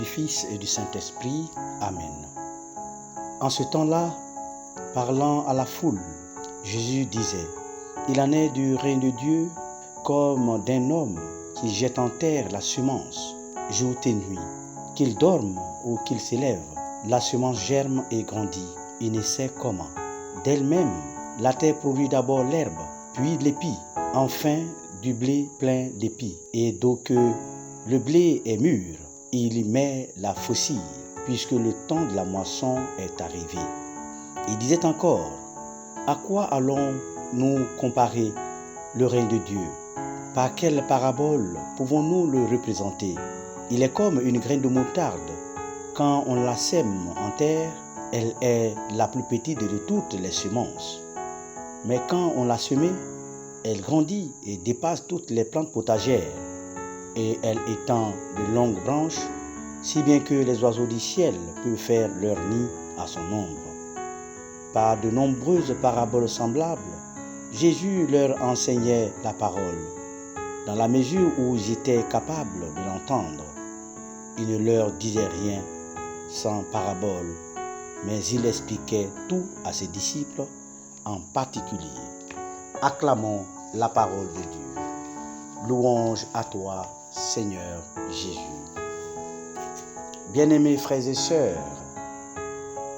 du Fils et du Saint-Esprit. Amen. En ce temps-là, parlant à la foule, Jésus disait, « Il en est du règne de Dieu comme d'un homme qui jette en terre la semence, jour et nuit. Qu'il dorme ou qu'il s'élève, la semence germe et grandit, il ne sait comment. D'elle-même, la terre produit d'abord l'herbe, puis l'épi, enfin du blé plein d'épis. Et d'où que le blé est mûr, il y met la faucille, puisque le temps de la moisson est arrivé. » Il disait encore, « À quoi allons-nous comparer le règne de Dieu? Par quelle parabole pouvons-nous le représenter? Il est comme une graine de moutarde. Quand on la sème en terre, elle est la plus petite de toutes les semences. Mais quand on l'a semée, elle grandit et dépasse toutes les plantes potagères. Et elle étend de longues branches, si bien que les oiseaux du ciel peuvent faire leur nid à son ombre. » Par de nombreuses paraboles semblables, Jésus leur enseignait la parole, dans la mesure où ils étaient capables de l'entendre. Il ne leur disait rien sans parabole, mais il expliquait tout à ses disciples en particulier. Acclamons la parole de Dieu. Louange à toi, Seigneur Jésus. Bien-aimés frères et sœurs,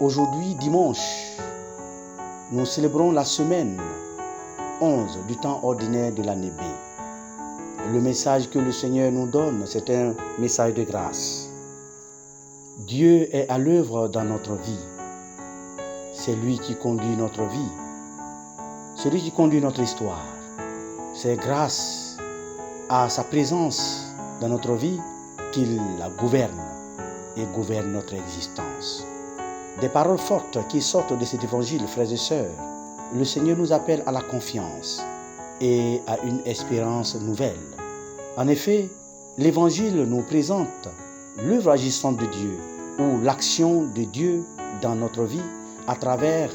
aujourd'hui dimanche, nous célébrons la semaine 11 du temps ordinaire de l'année B. Le message que le Seigneur nous donne, c'est un message de grâce. Dieu est à l'œuvre dans notre vie. C'est lui qui conduit notre vie. C'est lui qui conduit notre histoire. C'est grâce à sa présence dans notre vie qu'il la gouverne et gouverne notre existence. Des paroles fortes qui sortent de cet évangile, frères et sœurs. Le Seigneur nous appelle à la confiance et à une espérance nouvelle. En effet, l'Évangile nous présente l'œuvre agissante de Dieu ou l'action de Dieu dans notre vie à travers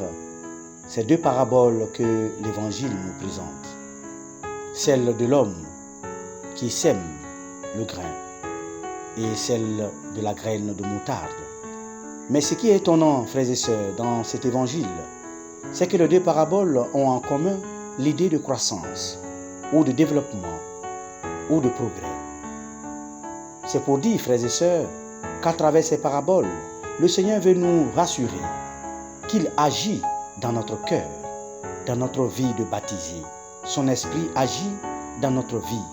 ces deux paraboles que l'Évangile nous présente. Celle de l'homme qui sème le grain et celle de la graine de moutarde. Mais ce qui est étonnant, frères et sœurs, dans cet Évangile, c'est que les deux paraboles ont en commun l'idée de croissance ou de développement ou de progrès. C'est pour dire, frères et sœurs, qu'à travers ces paraboles, le Seigneur veut nous rassurer qu'il agit dans notre cœur, dans notre vie de baptisé. Son esprit agit dans notre vie.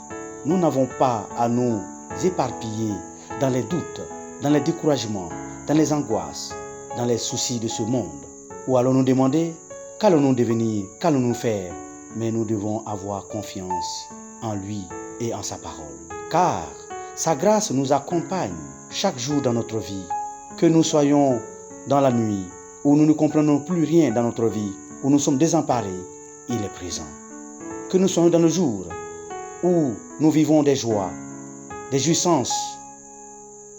Nous n'avons pas à nous éparpiller dans les doutes, dans les découragements, dans les angoisses, dans les soucis de ce monde. Ou allons-nous demander, qu'allons-nous devenir, qu'allons-nous faire? Mais nous devons avoir confiance en lui et en sa parole. Car sa grâce nous accompagne chaque jour dans notre vie. Que nous soyons dans la nuit, où nous ne comprenons plus rien dans notre vie, où nous sommes désemparés, il est présent. Que nous soyons dans le jour, où nous vivons des joies, des jouissances,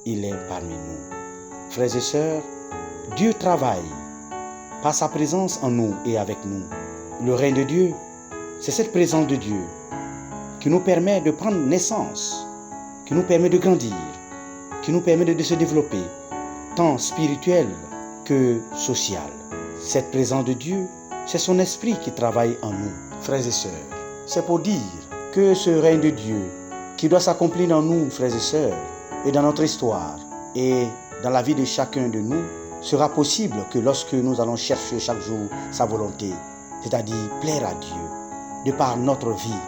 il est parmi nous. Frères et sœurs, Dieu travaille par sa présence en nous et avec nous. Le règne de Dieu, c'est cette présence de Dieu qui nous permet de prendre naissance, qui nous permet de grandir, qui nous permet de se développer, tant spirituel que social. Cette présence de Dieu, c'est son esprit qui travaille en nous, frères et sœurs. C'est pour dire que ce règne de Dieu, qui doit s'accomplir dans nous, frères et sœurs, et dans notre histoire, et dans la vie de chacun de nous, sera possible que lorsque nous allons chercher chaque jour sa volonté, c'est-à-dire plaire à Dieu, de par notre vie,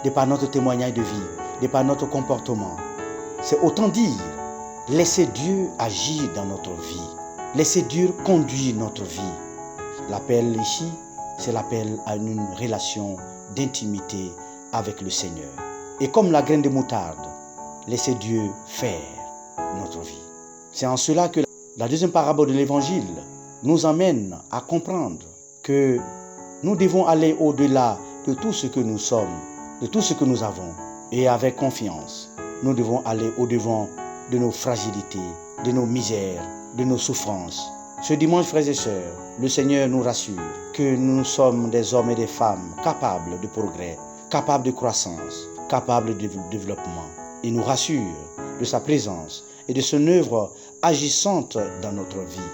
de par notre témoignage de vie, de par notre comportement. C'est autant dire, laisser Dieu agir dans notre vie, laisser Dieu conduire notre vie. L'appel ici, c'est l'appel à une relation d'intimité avec le Seigneur. Et comme la graine de moutarde, laisser Dieu faire notre vie. C'est en cela que la deuxième parabole de l'Évangile nous amène à comprendre que nous devons aller au-delà de tout ce que nous sommes, de tout ce que nous avons. Et avec confiance, nous devons aller au-devant de nos fragilités, de nos misères, de nos souffrances. Ce dimanche, frères et sœurs, le Seigneur nous rassure que nous sommes des hommes et des femmes capables de progrès, capables de croissance, capables de développement. Il nous rassure de sa présence et de son œuvre agissante dans notre vie.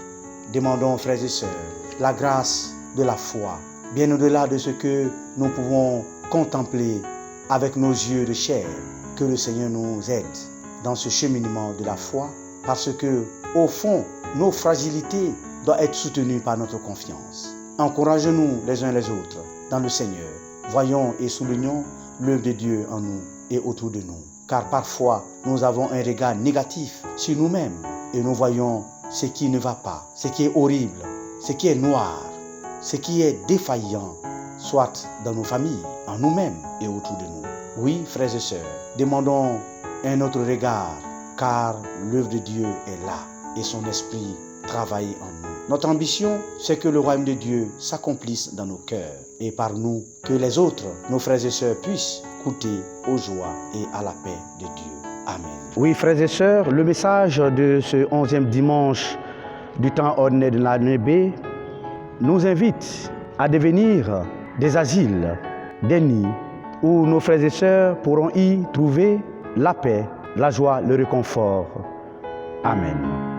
Demandons, frères et sœurs, la grâce de la foi, bien au-delà de ce que nous pouvons contempler avec nos yeux de chair, que le Seigneur nous aide dans ce cheminement de la foi, parce que, au fond, nos fragilités doivent être soutenues par notre confiance. Encourageons-nous les uns les autres dans le Seigneur. Voyons et soulignons l'œuvre de Dieu en nous et autour de nous. Car parfois, nous avons un regard négatif sur nous-mêmes et nous voyons ce qui ne va pas, ce qui est horrible, ce qui est noir, ce qui est défaillant, soit dans nos familles, en nous-mêmes et autour de nous. Oui, frères et sœurs, demandons un autre regard, car l'œuvre de Dieu est là et son esprit travaille en nous. Notre ambition, c'est que le royaume de Dieu s'accomplisse dans nos cœurs et par nous, que les autres, nos frères et sœurs, puissent goûter aux joies et à la paix de Dieu. Amen. Oui, frères et sœurs, le message de ce 11e dimanche du temps ordinaire de l'année B nous invite à devenir des asiles, des nids, où nos frères et sœurs pourront y trouver la paix, la joie, le réconfort. Amen.